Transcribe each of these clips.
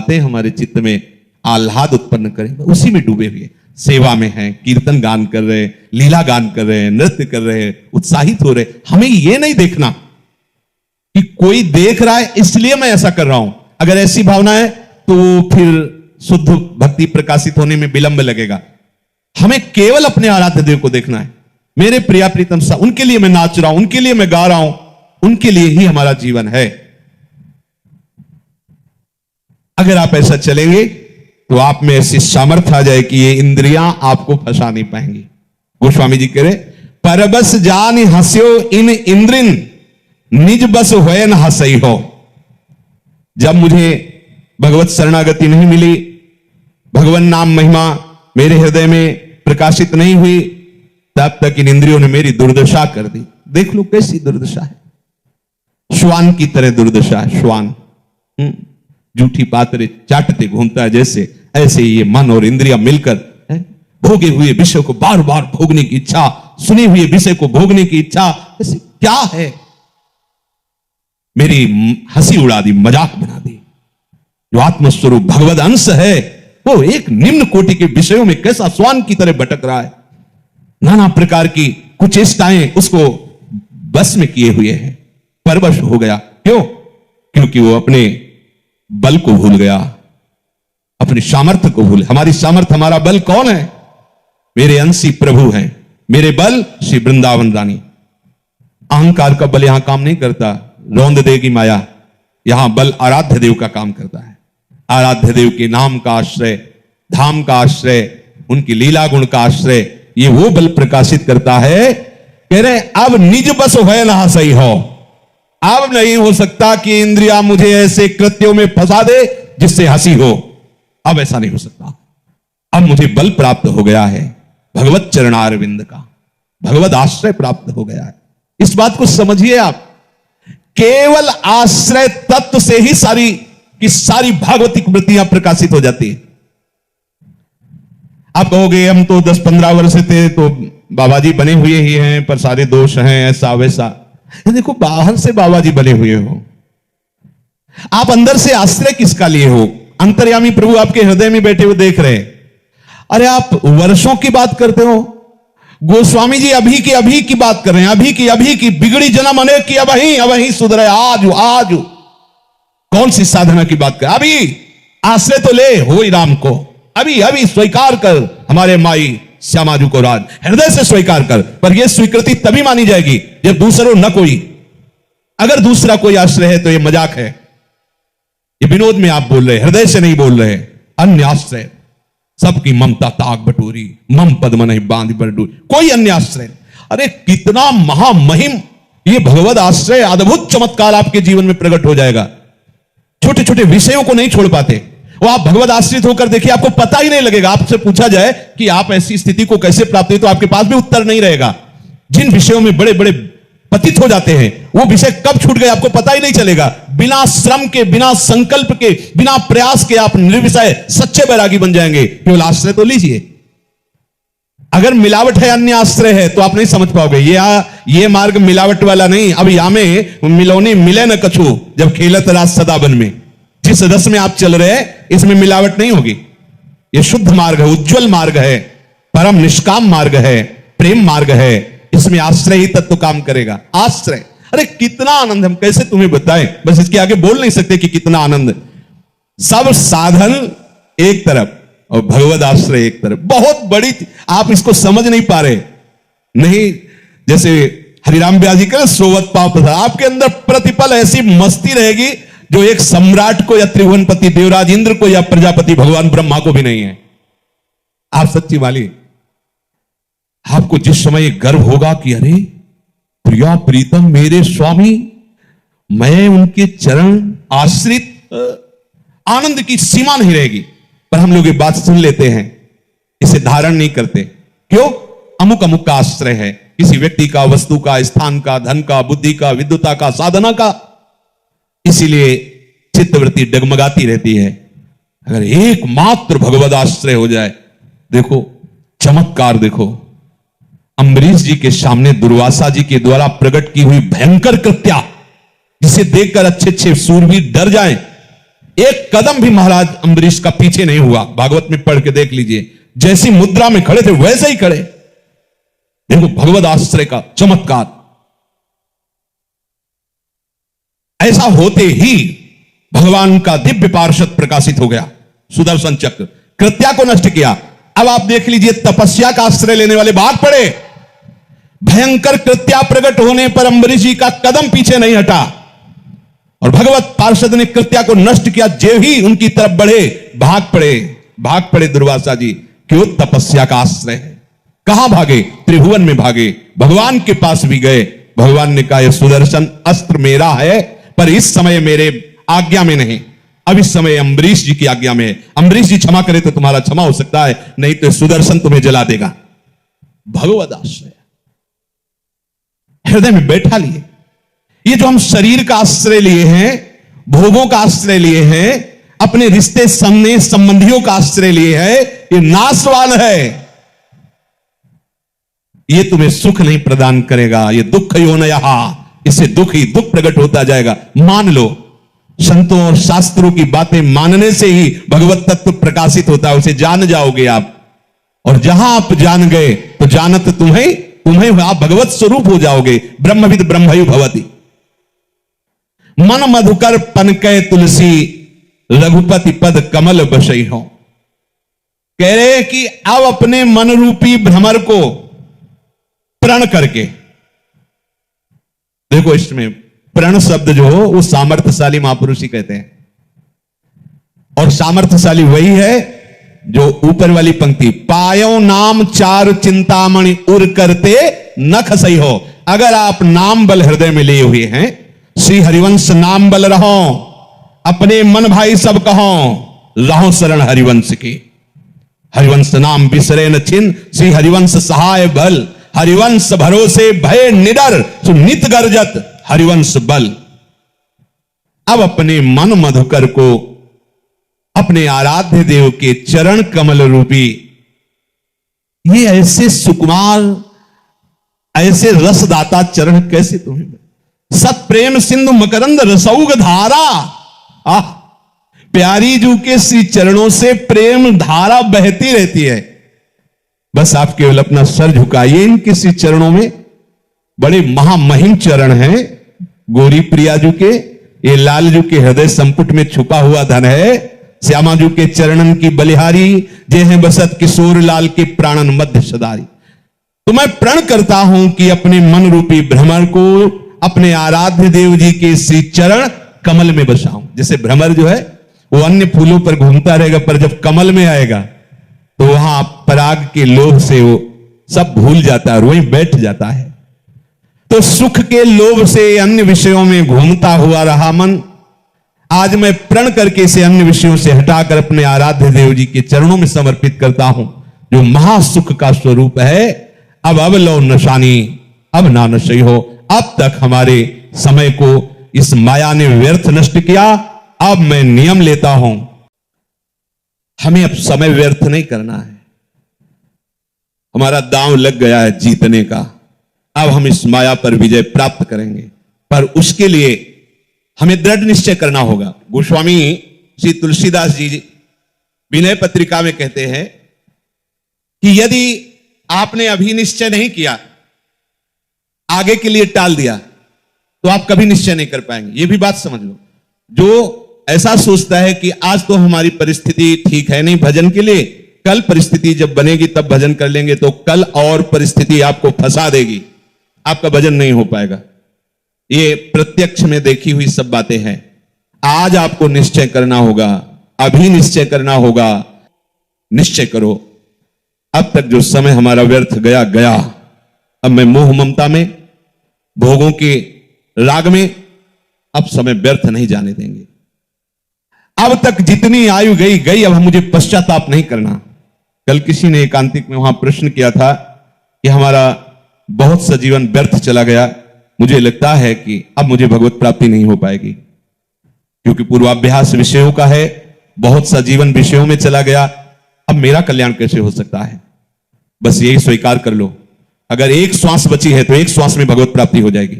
बातें हमारे चित्त में आह्लाद उत्पन्न करें, उसी में डूबे हुए सेवा में हैं, कीर्तन गान कर रहे हैं, लीला गान कर रहे हैं, नृत्य कर रहे हैं, उत्साहित हो रहे। हमें यह नहीं देखना कि कोई देख रहा है इसलिए मैं ऐसा कर रहा हूं। अगर ऐसी भावना है तो फिर शुद्ध भक्ति प्रकाशित होने में विलंब लगेगा। हमें केवल अपने आराध्य देव को देखना है। मेरे प्रिया प्रीतम सा, उनके लिए मैं नाच रहा हूं, उनके लिए मैं गा रहा हूं, उनके लिए ही हमारा जीवन है। अगर आप ऐसा चलेंगे तो आप में ऐसी सामर्थ्य आ जाए कि ये इंद्रियां आपको फंसा नहीं पाएंगी। गोस्वामी जी कह रहे, परबस जान हंस्यो इन इंद्रिन निज बस होए न हंसई हो। जब मुझे भगवत शरणागति नहीं मिली, भगवान नाम महिमा मेरे हृदय में प्रकाशित नहीं हुई, तब तक इन इंद्रियों ने मेरी दुर्दशा कर दी। देख लो कैसी दुर्दशा है, श्वान की तरह दुर्दशा है। श्वान जूठी पातरे चाटते घूमता है जैसे, ऐसे ये मन और इंद्रियां मिलकर भोगे हुए विषय को बार बार भोगने की इच्छा, सुने हुए विषय को भोगने की इच्छा। ऐसे क्या है, मेरी हंसी उड़ा दी, मजाक बना दी। जो आत्मस्वरूप भगवद अंश है वो एक निम्न कोटि के विषयों में कैसा श्वान की तरह भटक रहा है, नाना प्रकार की कुचेष्टाएं उसको बस में किए हुए हैं, परवश हो गया। क्यों? क्योंकि वो अपने बल को भूल गया, अपनी सामर्थ्य को भूल। हमारी सामर्थ्य, हमारा बल कौन है? मेरे अंशी प्रभु हैं, मेरे बल श्री वृंदावन रानी। अहंकार का बल यहां काम नहीं करता, रौंद देगी माया। यहां बल आराध्य देव का काम करता है। आराध्य देव के नाम का आश्रय, धाम का आश्रय, उनकी लीला गुण का आश्रय, ये वो बल प्रकाशित करता है। कह रहे अब निज बस है ना सही हो। अब नहीं हो सकता कि इंद्रिया मुझे ऐसे कृत्यों में फंसा दे जिससे हंसी हो। अब ऐसा नहीं हो सकता। अब मुझे बल प्राप्त हो गया है, भगवत चरणारविंद का भगवत आश्रय प्राप्त हो गया है। इस बात को समझिए आप। केवल आश्रय तत्व से ही सारी की सारी भागवतिक वृत्तियां प्रकाशित हो जाती है। आप कहोगे हम तो 10-15 वर्ष से थे तो बाबा जी बने हुए ही हैं, पर सारे दोष हैं, ऐसा वैसा। देखो, बाहर से बाबा जी बने हुए हो, आप अंदर से आश्रय किसका लिए हो? अंतर्यामी प्रभु आपके हृदय में बैठे हुए देख रहे हैं। अरे आप वर्षों की बात करते हो, गोस्वामी जी अभी की बात कर रहे हैं। अभी की बिगड़ी जन्म अनेक की अभी सुधरे आज। कौन सी साधना की बात कर? अभी आश्रय तो ले हो ही राम को, अभी स्वीकार कर हमारे माई श्यामाजू को राज, हृदय से स्वीकार कर। पर यह स्वीकृति तभी मानी जाएगी जब दूसरों न कोई। अगर दूसरा कोई आश्रय है तो यह मजाक है, ये विनोद में आप बोल रहे, हृदय से नहीं बोल रहे। अन्य आश्रय, सबकी ममता ताक बटोरी, मम पद्म नहीं बांध पर डूरी, कोई अन्य आश्रय। अरे कितना महामहिम ये भगवद आश्रय, अद्भुत चमत्कार आपके जीवन में प्रकट हो जाएगा। छोटे छोटे विषयों को नहीं छोड़ पाते वो। आप भगवद आश्रित होकर देखिए, आपको पता ही नहीं लगेगा। आपसे पूछा जाए कि आप ऐसी स्थिति को कैसे प्राप्त हुई, तो आपके पास भी उत्तर नहीं रहेगा। जिन विषयों में बड़े बड़े पतित हो जाते हैं, वो विषय कब छूट गए आपको पता ही नहीं चलेगा। बिना श्रम के, बिना संकल्प के, बिना प्रयास के आप निर्विषय सच्चे बैरागी बन जाएंगे। केवल आश्रय तो लीजिए। अगर मिलावट है, अन्य आश्रय है, तो आप नहीं समझ पाओगे। ये मार्ग मिलावट वाला नहीं। अब या में मिलौनी मिले न कछु, जब खेलत राज सदाबन में। जिस रस में आप चल रहे हैं इसमें मिलावट नहीं होगी। यह शुद्ध मार्ग है, उज्जवल मार्ग है, परम निष्काम मार्ग है, प्रेम मार्ग है। इसमें आश्रय ही तत्व काम करेगा। आश्रय, अरे कितना आनंद, हम कैसे तुम्हें बताएं, बस इसके आगे बोल नहीं सकते कि कितना आनंद। सब साधन एक तरफ और भगवद आश्रय एक तरफ, बहुत बड़ी। आप इसको समझ नहीं पा रहे। नहीं, जैसे हरिराम व्यास जी कह सोवत पाव प्रसाद, आपके अंदर प्रतिपल ऐसी मस्ती रहेगी जो एक सम्राट को या त्रिभुवनपति देवराज इंद्र को या प्रजापति भगवान ब्रह्मा को भी नहीं है। आप सच्ची वाली, आपको जिस समय एक गर्व होगा कि अरे प्रिया प्रीतम मेरे स्वामी, मैं उनके चरण आश्रित, आनंद की सीमा नहीं रहेगी। पर हम लोग ये बात सुन लेते हैं, इसे धारण नहीं करते। क्यों? अमुक अमुक का आश्रय है, किसी व्यक्ति का, वस्तु का, स्थान का, धन का, बुद्धि का, विद्वता का, साधना का। इसीलिए चित्तवृत्ति डगमगाती रहती है। अगर एकमात्र भगवद आश्रय हो जाए, देखो चमत्कार, देखो अम्बरीश जी के सामने दुर्वासा जी के द्वारा प्रकट की हुई भयंकर कृत्या, जिसे देखकर अच्छे अच्छे सूरवीर डर जाएं। एक कदम भी महाराज अम्बरीश का पीछे नहीं हुआ। भागवत में पढ़ के देख लीजिए, जैसी मुद्रा में खड़े थे वैसे ही खड़े। देखो भगवत आश्रय का चमत्कार। ऐसा होते ही भगवान का दिव्य पार्षद प्रकाशित हो गया, सुदर्शन चक्र, कृत्या को नष्ट किया। अब आप देख लीजिए, तपस्या का आश्रय लेने वाले भाग पड़े। भयंकर कृत्या प्रकट होने पर अम्बरीश जी का कदम पीछे नहीं हटा और भगवत पार्षद ने कृत्या को नष्ट किया। जो ही उनकी तरफ बढ़े, भाग पड़े दुर्वासा जी, क्यों? तपस्या का आश्रय है। कहां भागे? त्रिभुवन में भागे, भगवान के पास भी गए। भगवान ने कहा, यह सुदर्शन अस्त्र मेरा है, पर इस समय मेरे आज्ञा में नहीं, अब इस समय अम्बरीश जी की आज्ञा में है। अम्बरीश जी क्षमा करे तो तुम्हारा क्षमा हो सकता है, नहीं तो सुदर्शन तुम्हें जला देगा। भगवत आश्रय हृदय में बैठा लिए। ये जो हम शरीर का आश्रय लिए हैं, भोगों का आश्रय लिए हैं, अपने रिश्ते संबंधियों का आश्रय लिए हैं, ये नाशवान है। ये तुम्हें सुख नहीं प्रदान करेगा। ये दुख योनयः, इससे दुख ही दुख प्रकट होता जाएगा। मान लो, संतों और शास्त्रों की बातें मानने से ही भगवत तत्व प्रकाशित होता है, उसे जान जाओगे आप। और जहां आप जान गए तो जानत तुम्हें आप भगवत स्वरूप हो जाओगे। ब्रह्मविद ब्रह्मयु भवति। मन मधुकर पनकै तुलसी, रघुपति पद कमल बसई हो। कह रहे कि अब अपने मन रूपी भ्रमर को प्रण करके, देखो इसमें प्रण शब्द जो हो वो सामर्थ्यशाली महापुरुष ही कहते हैं। और सामर्थ्यशाली वही है जो ऊपर वाली पंक्ति, पायो नाम चार चिंतामणि उर करते नख सही हो। अगर आप नाम बल हृदय में लिए हुए हैं, श्री हरिवंश नाम बल रहो, अपने मन भाई सब कहो, रहो शरण हरिवंश की। हरिवंश नाम बिसरे न छिन, श्री हरिवंश सहाय बल। हरिवंश भरोसे भय निडर, नित गर्जत हरिवंश बल। अब अपने मन मधुकर को अपने आराध्य देव के चरण कमल रूपी, ये ऐसे सुकुमार, ऐसे रसदाता चरण कैसे तुम्हें? सत प्रेम सिंधु मकरंद रसौग धारा। प्यारी जू के श्री चरणों से प्रेम धारा बहती रहती है। बस आप केवल अपना सर झुकाइए इनके श्री चरणों में। बड़े महामहिम चरण हैं गौरी प्रिया जू के। ये लाल जू के हृदय संपुट में छुपा हुआ धन है। श्यामा जू के चरणन की बलिहारी, जे हैं बसत किशोर लाल के प्राणन मध्य सदारी। तो मैं प्रण करता हूं कि अपने मन रूपी भ्रमर को अपने आराध्य देव जी के श्री चरण कमल में बसाऊं। जैसे भ्रमर जो है वो अन्य फूलों पर घूमता रहेगा, पर जब कमल में आएगा तो वहां पराग के लोभ से वो सब भूल जाता है और वहीं बैठ जाता है। तो सुख के लोभ से अन्य विषयों में घूमता हुआ रहा मन, आज मैं प्रण करके इसे अन्य विषयों से हटाकर अपने आराध्य देव जी के चरणों में समर्पित करता हूं, जो महासुख का स्वरूप है। अब लो नशानी, अब ना नशई हो। अब तक हमारे समय को इस माया ने व्यर्थ नष्ट किया। अब मैं नियम लेता हूं, हमें अब समय व्यर्थ नहीं करना है। हमारा दांव लग गया है जीतने का। अब हम इस माया पर विजय प्राप्त करेंगे, पर उसके लिए हमें दृढ़ निश्चय करना होगा। गोस्वामी श्री तुलसीदास जी विनय पत्रिका में कहते हैं कि यदि आपने अभी निश्चय नहीं किया, आगे के लिए टाल दिया, तो आप कभी निश्चय नहीं कर पाएंगे। यह भी बात समझ लो। जो ऐसा सोचता है कि आज तो हमारी परिस्थिति ठीक है नहीं भजन के लिए, कल परिस्थिति जब बनेगी तब भजन कर लेंगे, तो कल और परिस्थिति आपको फंसा देगी, आपका भजन नहीं हो पाएगा। ये प्रत्यक्ष में देखी हुई सब बातें हैं। आज आपको निश्चय करना होगा, अभी निश्चय करना होगा। निश्चय करो, अब तक जो समय हमारा व्यर्थ गया गया। अब मैं मोह ममता में, भोगों के राग में अब समय व्यर्थ नहीं जाने देंगे। अब तक जितनी आयु गई गई, अब मुझे पश्चाताप नहीं करना। कल किसी ने एकांतिक में वहां प्रश्न किया था कि हमारा बहुत सा जीवन व्यर्थ चला गया, मुझे लगता है कि अब मुझे भगवत प्राप्ति नहीं हो पाएगी, क्योंकि पूर्वाभ्यास विषयों का है, बहुत सा जीवन विषयों में चला गया। अब मेरा कल्याण कैसे हो सकता है? बस यही स्वीकार कर लो, अगर एक श्वास बची है तो एक श्वास में भगवत प्राप्ति हो जाएगी।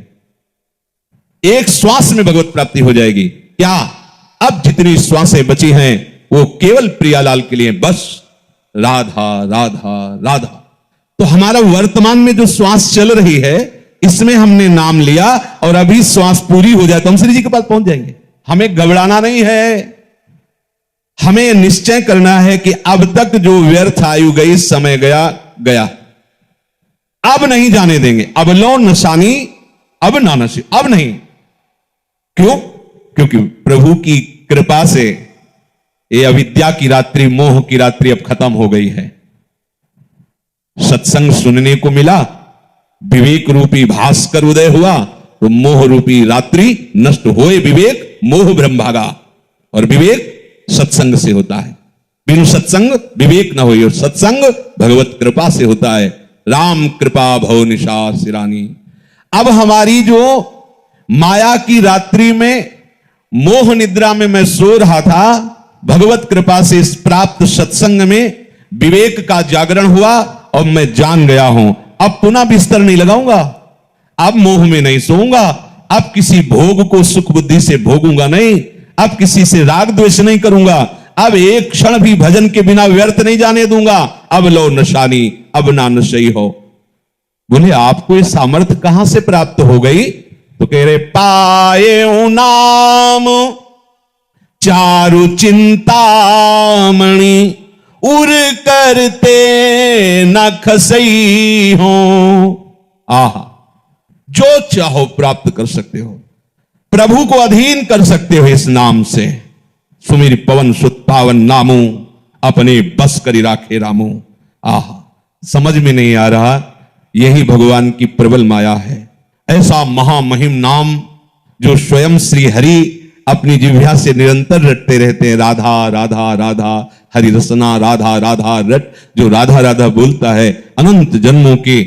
एक श्वास में भगवत प्राप्ति हो जाएगी। क्या अब जितनी श्वासें बची हैं वो केवल प्रियालाल के लिए, बस राधा राधा राधा। तो हमारा वर्तमान में जो श्वास चल रही है इसमें हमने नाम लिया और अभी श्वास पूरी हो जाए तो हम श्री जी के पास पहुंच जाएंगे। हमें घबराना नहीं है, हमें निश्चय करना है कि अब तक जो व्यर्थ आयु गई, समय गया गया, अब नहीं जाने देंगे। अब लो नशानी अब ना नशी, अब नहीं। क्यों? क्योंकि प्रभु की कृपा से ये अविद्या की रात्रि, मोह की रात्रि अब खत्म हो गई है। सत्संग सुनने को मिला, विवेक रूपी भास्कर उदय हुआ तो मोह रूपी रात्रि नष्ट होए। विवेक मोह ब्रह्म भागा, और विवेक सत्संग से होता है। बिनु सत्संग विवेक न होई, और सत्संग भगवत कृपा से होता है। राम कृपा भव निशा सिरानी। अब हमारी जो माया की रात्रि में, मोह निद्रा में मैं सो रहा था, भगवत कृपा से इस प्राप्त सत्संग में विवेक का जागरण हुआ और मैं जान गया हूं। अब पुनः बिस्तर नहीं लगाऊंगा, अब मोह में नहीं सोऊंगा, अब किसी भोग को सुख बुद्धि से भोगूंगा नहीं, अब किसी से राग द्वेष नहीं करूंगा, अब एक क्षण भी भजन के बिना व्यर्थ नहीं जाने दूंगा। अब लो नशानी अब ना नशई हो। बोले आपको ये सामर्थ्य कहां से प्राप्त हो गई? तो कह रहे पाए नाम चारु चिंतामणि, उर करते न खसई हो। आहा, जो चाहो प्राप्त कर सकते हो, प्रभु को अधीन कर सकते हो इस नाम से। सुमिर पवन सुत पावन नामू, अपने बस करी राखे रामू। आहा, समझ में नहीं आ रहा, यही भगवान की प्रबल माया है। ऐसा महामहिम नाम जो स्वयं श्री हरि अपनी जिह्वा से निरंतर रटते रहते हैं। राधा राधा राधा हरि रसना, राधा राधा रट। जो राधा राधा बोलता है, अनंत जन्मों के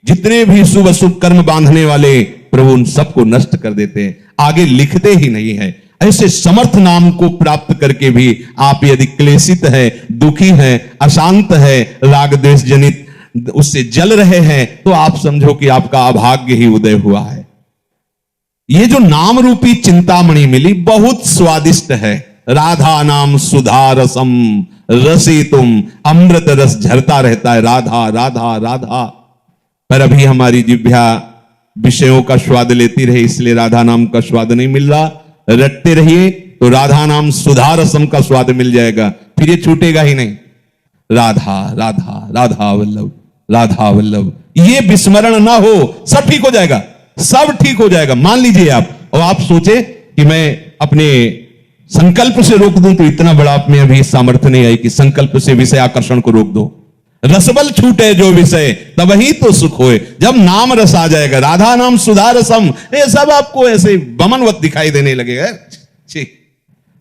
जितने भी शुभ अशुभ कर्म बांधने वाले प्रभु उन सबको नष्ट कर देते हैं, आगे लिखते ही नहीं है। ऐसे समर्थ नाम को प्राप्त करके भी आप यदि क्लेशित है, दुखी है, अशांत है, राग द्वेष जनित उससे जल रहे हैं, तो आप समझो कि आपका अभाग्य ही उदय हुआ है। ये जो नाम रूपी चिंतामणि मिली बहुत स्वादिष्ट है। राधा नाम सुधा रसम रसी तुम, अमृत रस झरता रहता है। राधा राधा राधा। पर अभी हमारी जिह्वा विषयों का स्वाद लेती रही, इसलिए राधा नाम का स्वाद नहीं मिल रहा। रटते रहिए तो राधा नाम सुधा रसम का स्वाद मिल जाएगा, फिर ये छूटेगा ही नहीं। राधा राधा राधा वल्लभ राधा वल्लभ, ये विस्मरण ना हो, सब ठीक हो जाएगा, सब ठीक हो जाएगा। मान लीजिए आप, और आप सोचे कि मैं अपने संकल्प से रोक दूं, तो इतना बड़ा आप में अभी सामर्थ्य नहीं आई कि संकल्प से विषय आकर्षण को रोक दो। रसबल छूटे जो विषय तब ही तो सुख होए। जब नाम रस आ जाएगा, राधा नाम सुधा रसम, ये सब आपको ऐसे बमनवत दिखाई देने लगेगा।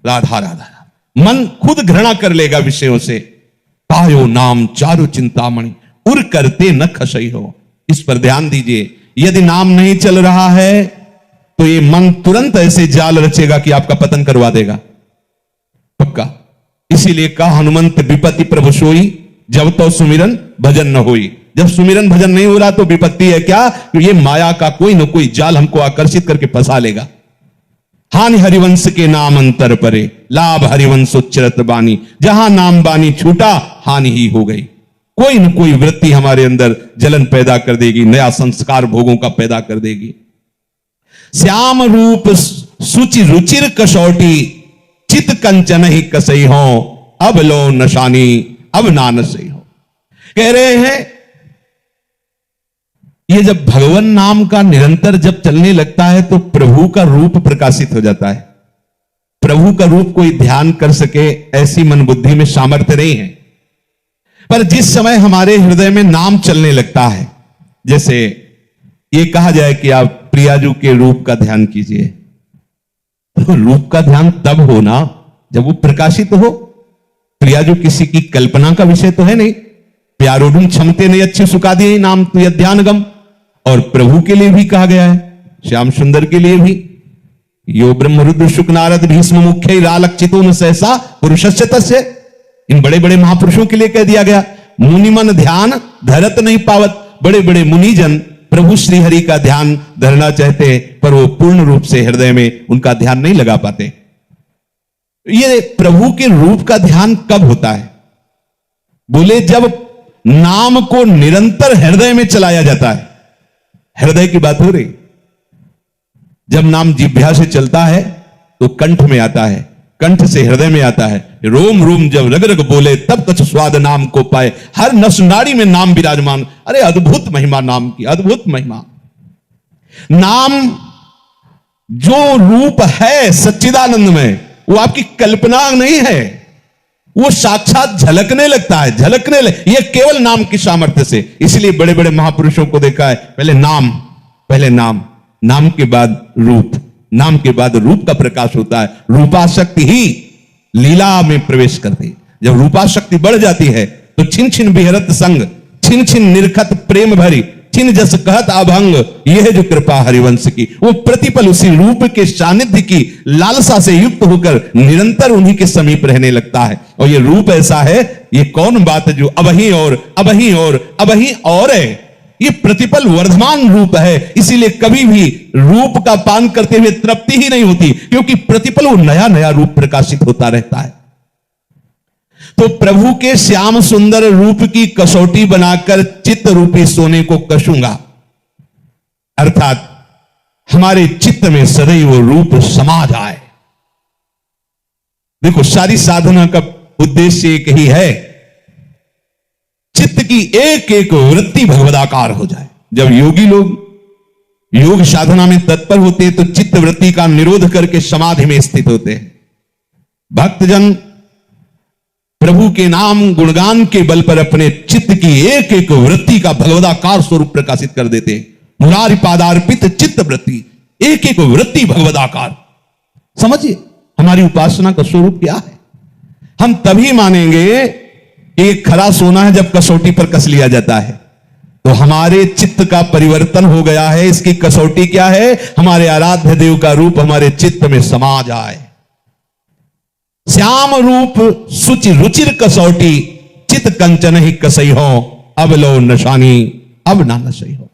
राधा राधा, मन खुद घृणा कर लेगा विषयों से। पायो नाम चारु चिंतामणि, उर करते न खसई हो। इस पर ध्यान दीजिए। यदि नाम नहीं चल रहा है तो ये मन तुरंत ऐसे जाल रचेगा कि आपका पतन करवा देगा, पक्का। इसीलिए कहा हनुमंत विपत्ति प्रभु सोई, जब तो सुमिरन भजन न होई। जब सुमिरन भजन नहीं हो रहा तो विपत्ति है क्या? ये माया का कोई न कोई जाल हमको आकर्षित करके फंसा लेगा। हानि हरिवंश के नाम अंतर परे, लाभ हरिवंश उच्चरत बानी। जहां नाम बानी छूटा, हानि ही हो गई। कोई न कोई वृत्ति हमारे अंदर जलन पैदा कर देगी, नया संस्कार भोगों का पैदा कर देगी। श्याम रूप सुचि रुचिर कसौटी, चित कंचन ही कसई हो। अब लो नशानी अब ना नशई हो। कह रहे हैं ये जब भगवान नाम का निरंतर जब चलने लगता है तो प्रभु का रूप प्रकाशित हो जाता है। प्रभु का रूप कोई ध्यान कर सके ऐसी मन बुद्धि में सामर्थ्य नहीं है। पर जिस समय हमारे हृदय में नाम चलने लगता है, जैसे ये कहा जाए कि आप प्रियाजू के रूप का ध्यान कीजिए, तो रूप का ध्यान तब होना जब वो प्रकाशित हो। प्रियाजू किसी की कल्पना का विषय तो है नहीं। प्यारोडुम क्षमते नहीं अच्छी सुखा दिए नाम तो ध्यान गम। और प्रभु के लिए भी कहा गया है, श्याम सुंदर के लिए भी, यो ब्रह्म रुद्र शुक नारद भीष्म मुख्य रालक्षितो न सहसा पुरुषस्य तस्य। इन बड़े बड़े महापुरुषों के लिए कह दिया गया, मुनिमन ध्यान धरत नहीं पावत। बड़े बड़े मुनिजन प्रभु श्री हरि का ध्यान धरना चाहते हैं, पर वो पूर्ण रूप से हृदय में उनका ध्यान नहीं लगा पाते। ये प्रभु के रूप का ध्यान कब होता है? बोले जब नाम को निरंतर हृदय में चलाया जाता है। हृदय की बात हो रही। जब नाम जिह्वा से चलता है तो कंठ में आता है, कंठ से हृदय में आता है। रोम रोम जब रग रग बोले तब कछ स्वाद नाम को पाए। हर नस नाड़ी में नाम विराजमान। अरे अद्भुत महिमा नाम की, अद्भुत महिमा। नाम जो रूप है सच्चिदानंद में, वो आपकी कल्पना नहीं है, वो साक्षात झलकने लगता है, झलकने ये केवल नाम की सामर्थ्य से। इसलिए बड़े बड़े महापुरुषों को देखा है, पहले नाम, पहले नाम, नाम के बाद रूप, नाम के बाद रूप का प्रकाश होता है। रूपाशक्ति ही लीला में प्रवेश करती। जब रूपाशक्ति बढ़ जाती है तो छिन छिन बिहरत संग, छिन छिन निरखत प्रेम भरी, छिन जस कहत अभंग, यह जो कृपा हरिवंश की। वो प्रतिपल उसी रूप के सानिध्य की लालसा से युक्त होकर निरंतर उन्हीं के समीप रहने लगता है। और ये रूप ऐसा है, ये कौन बात जो अबही और अबही और अबही और है, ये प्रतिपल वर्धमान रूप है। इसीलिए कभी भी रूप का पान करते हुए तृप्ति ही नहीं होती, क्योंकि प्रतिपल वो नया नया रूप प्रकाशित होता रहता है। तो प्रभु के श्याम सुंदर रूप की कसौटी बनाकर चित्त रूपी सोने को कसूंगा, अर्थात हमारे चित्त में सदैव वो रूप समा जाए। देखो, सारी साधना का उद्देश्य एक ही है, चित्त की एक एक वृत्ति भगवदाकार हो जाए। जब योगी लोग योग साधना में तत्पर होते हैं तो चित्त वृत्ति का निरोध करके समाधि में स्थित होते हैं। भक्तजन प्रभु के नाम गुणगान के बल पर अपने चित्त की एक एक वृत्ति का भगवदाकार स्वरूप प्रकाशित कर देते हैं। मुरारी पादार्पित चित्त वृत्ति, एक एक वृत्ति भगवदाकार। समझिए हमारी उपासना का स्वरूप क्या है। हम तभी मानेंगे एक खरा सोना है जब कसौटी पर कस लिया जाता है, तो हमारे चित्त का परिवर्तन हो गया है। इसकी कसौटी क्या है? हमारे आराध्य देव का रूप हमारे चित्त में समा जाए। श्याम रूप सुचि रुचिर कसौटी, चित कंचन ही कसई हो, अब लो नशानी अब ना नशई हो।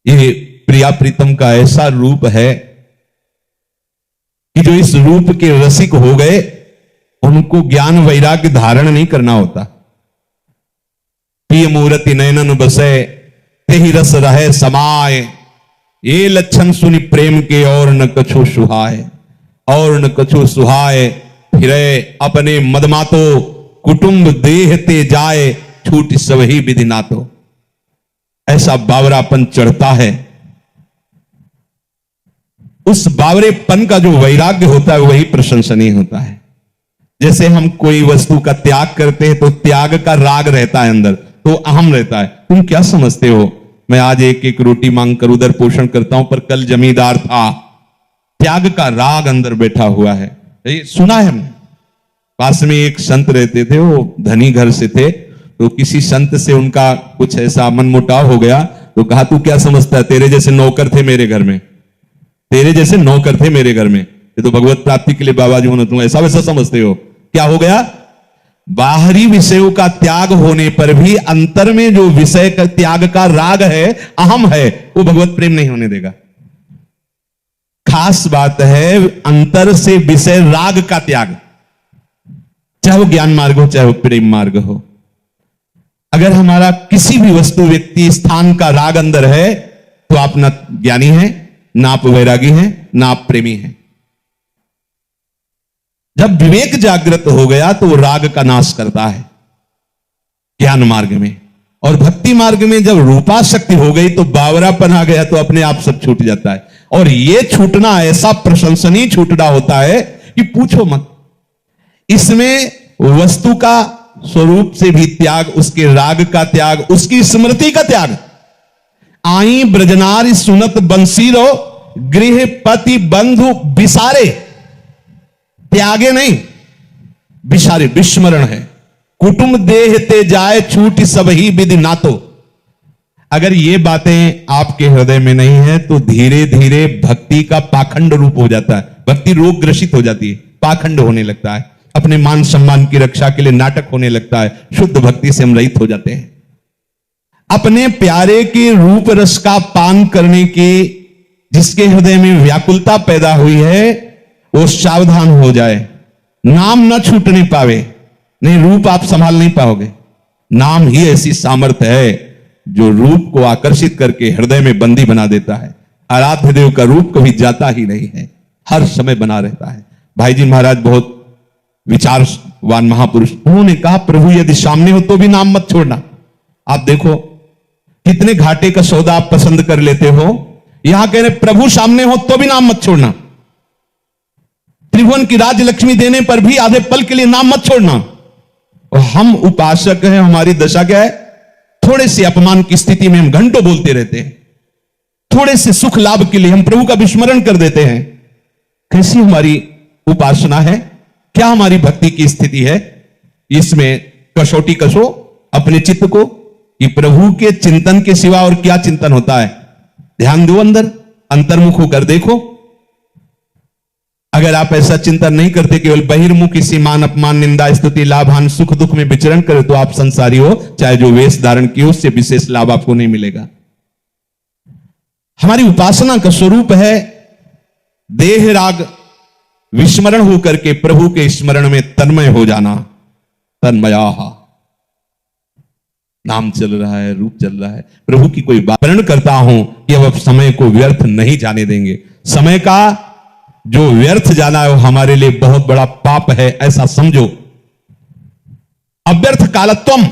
ये प्रिया प्रीतम का ऐसा रूप है कि जो इस रूप के रसिक हो गए उनको ज्ञान वैराग्य धारण नहीं करना होता। प्रिय मूर्ति नयनन बसे तेहि रस रहे समाय, ये लक्षण सुनि प्रेम के और न कछु सुहाय, और न कछु सुहाय। फिरे अपने मदमातो कुटुंब देह ते जाए, छूट सब ही विधि नातो। ऐसा बावरापन चढ़ता है। उस बावरेपन का जो वैराग्य होता है वही प्रशंसनीय होता है। जैसे हम कोई वस्तु का त्याग करते हैं तो त्याग का राग रहता है अंदर, तो अहम रहता है। तुम क्या समझते हो, मैं आज एक एक रोटी मांग कर उधर पोषण करता हूं, पर कल जमींदार था। त्याग का राग अंदर बैठा हुआ है। ये सुना है हमने। पास में एक संत रहते थे, वो धनी घर से थे, तो किसी संत से उनका कुछ ऐसा मनमुटाव हो गया, तो कहा तू क्या समझता है, तेरे जैसे नौकर थे मेरे घर में, तेरे जैसे नौकर थे मेरे घर में, ये तो भगवत प्राप्ति के लिए बाबा जी होना, तुम ऐसा वैसा समझते हो। क्या हो गया? बाहरी विषयों का त्याग होने पर भी अंतर में जो विषय का त्याग का राग है, अहम है, वो भगवत प्रेम नहीं होने देगा। खास बात है अंतर से विषय राग का त्याग, चाहे वो ज्ञान मार्ग हो चाहे वो प्रेम मार्ग हो। अगर हमारा किसी भी वस्तु व्यक्ति स्थान का राग अंदर है तो आप ना ज्ञानी हैं, ना आप वैरागी हैं, ना आप प्रेमी हैं। जब विवेक जागृत हो गया तो वो राग का नाश करता है ज्ञान मार्ग में। और भक्ति मार्ग में जब रूपा शक्ति हो गई तो बावरापन आ गया, तो अपने आप सब छूट जाता है। और ये छूटना ऐसा प्रशंसनीय छूटना होता है कि पूछो मत। इसमें वस्तु का स्वरूप से भी त्याग, उसके राग का त्याग, उसकी स्मृति का त्याग। आई ब्रजनारी सुनत बंसीरो, गृह पति बंधु बिसारे। त्यागे नहीं, बिसारे, विस्मरण है। कुटुंब देह ते जाए, छूट सब ही विधि नातो। अगर ये बातें आपके हृदय में नहीं है तो धीरे धीरे भक्ति का पाखंड रूप हो जाता है। भक्ति रोग ग्रसित हो जाती है, पाखंड होने लगता है, अपने मान सम्मान की रक्षा के लिए नाटक होने लगता है। शुद्ध भक्ति से हम रहित हो जाते हैं। अपने प्यारे के रूप रस का पान करने की जिसके हृदय में व्याकुलता पैदा हुई है, वो सावधान हो जाए, नाम न छूटने पावे। नहीं, रूप आप संभाल नहीं पाओगे। नाम ही ऐसी सामर्थ्य है जो रूप को आकर्षित करके हृदय में बंदी बना देता है। आराध्य देव का रूप कभी जाता ही नहीं है, हर समय बना रहता है। भाई जी महाराज बहुत विचारवान महापुरुष, उन्होंने कहा प्रभु यदि सामने हो तो भी नाम मत छोड़ना। आप देखो कितने घाटे का सौदा आप पसंद कर लेते हो। यहां कह रहे प्रभु सामने हो तो भी नाम मत छोड़ना। त्रिभुवन की राज्य लक्ष्मी देने पर भी आधे पल के लिए नाम मत छोड़ना। और हम उपासक हैं, हमारी दशा क्या है? थोड़े से अपमान की स्थिति में हम घंटों बोलते रहते हैं, थोड़े से सुख लाभ के लिए हम प्रभु का विस्मरण कर देते हैं। कैसी हमारी उपासना है? क्या हमारी भक्ति की स्थिति है? इसमें कसौटी कसो अपने चित्त को कि प्रभु के चिंतन के सिवा और क्या चिंतन होता है। ध्यान दो, अंदर अंतर्मुख होकर देखो। अगर आप ऐसा चिंतन नहीं करते, केवल बहिर्मुख इसी मान अपमान निंदा स्तुति लाभान सुख दुख में विचरण करे, तो आप संसारी हो, चाहे जो वेश धारण किए उससे विशेष लाभ आपको नहीं मिलेगा। हमारी उपासना का स्वरूप है देह राग विस्मरण होकर के प्रभु के स्मरण में तन्मय हो जाना। तन्मया नाम चल रहा है, रूप चल रहा है, प्रभु की कोई बात वर्णन करता हूं कि अब समय को व्यर्थ नहीं जाने देंगे। समय का जो व्यर्थ जाना है वो हमारे लिए बहुत बड़ा पाप है, ऐसा समझो। अव्यर्थ कालत्वम,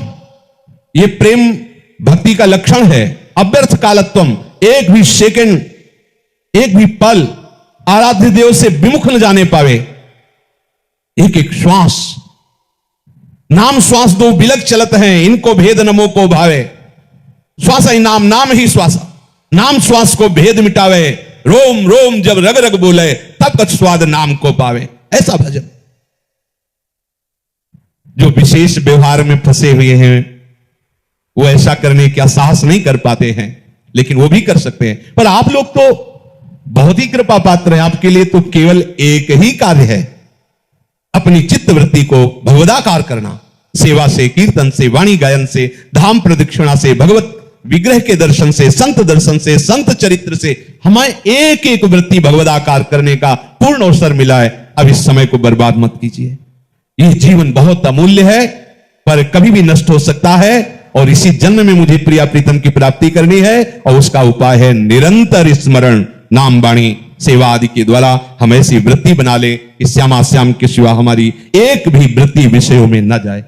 ये प्रेम भक्ति का लक्षण है। अव्यर्थ कालत्वम, एक भी सेकंड, एक भी पल आराध्य देव से विमुख न जाने पावे। एक एक श्वास, नाम श्वास दो बिलक चलत हैं, इनको भेद नमो को भावे। श्वास ही नाम, नाम ही श्वास, नाम श्वास को भेद मिटावे। रोम रोम जब रग रग बोले, तब कछ स्वाद नाम को पावे। ऐसा भजन। जो विशेष व्यवहार में फंसे हुए हैं वो ऐसा करने का साहस नहीं कर पाते हैं, लेकिन वो भी कर सकते हैं। पर आप लोग तो बहुत ही कृपा पात्र हैं। आपके लिए तो केवल एक ही कार्य है, अपनी चित्त वृत्ति को भगवदाकार करना। सेवा से, कीर्तन से, वाणी गायन से, धाम प्रदक्षिणा से, भगवत विग्रह के दर्शन से, संत दर्शन से, संत चरित्र से हमें एक एक वृत्ति भगवदाकार करने का पूर्ण अवसर मिला है। अब इस समय को बर्बाद मत कीजिए। यह जीवन बहुत अमूल्य है, पर कभी भी नष्ट हो सकता है। और इसी जन्म में मुझे प्रिया प्रीतम की प्राप्ति करनी है, और उसका उपाय है निरंतर स्मरण, नाम वाणी सेवा आदि के द्वारा हम ऐसी वृत्ति बना ले कि श्यामा श्याम के सिवा हमारी एक भी वृत्ति विषयों में न जाए।